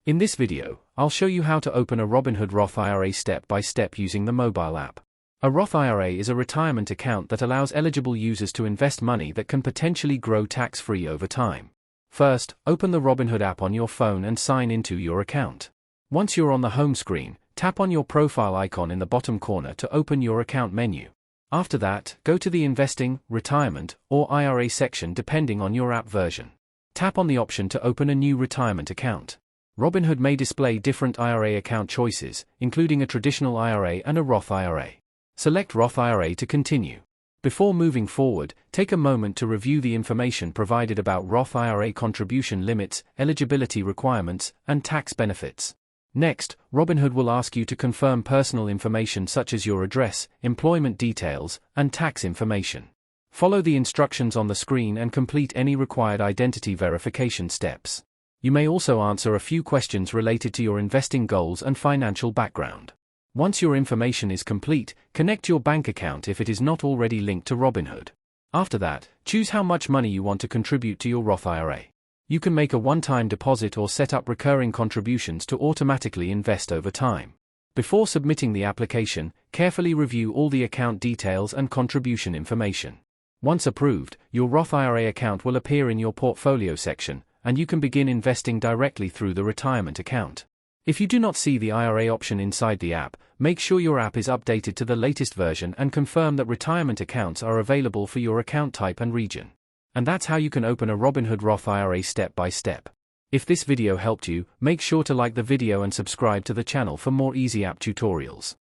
In this video, I'll show you how to open a Robinhood Roth IRA step by step using the mobile app. A Roth IRA is a retirement account that allows eligible users to invest money that can potentially grow tax-free over time. First, open the Robinhood app on your phone and sign into your account. Once you're on the home screen, tap on your profile icon in the bottom corner to open your account menu. After that, go to the Investing, Retirement, or IRA section depending on your app version. Tap on the option to open a new retirement account. Robinhood may display different IRA account choices, including a traditional IRA and a Roth IRA. Select Roth IRA to continue. Before moving forward, take a moment to review the information provided about Roth IRA contribution limits, eligibility requirements, and tax benefits. Next, Robinhood will ask you to confirm personal information such as your address, employment details, and tax information. Follow the instructions on the screen and complete any required identity verification steps. You may also answer a few questions related to your investing goals and financial background. Once your information is complete, connect your bank account if it is not already linked to Robinhood. After that, choose how much money you want to contribute to your Roth IRA. You can make a one-time deposit or set up recurring contributions to automatically invest over time. Before submitting the application, carefully review all the account details and contribution information. Once approved, your Roth IRA account will appear in your portfolio section, and you can begin investing directly through the retirement account. If you do not see the IRA option inside the app, make sure your app is updated to the latest version and confirm that retirement accounts are available for your account type and region. And that's how you can open a Robinhood Roth IRA step by step. If this video helped you, make sure to like the video and subscribe to the channel for more easy app tutorials.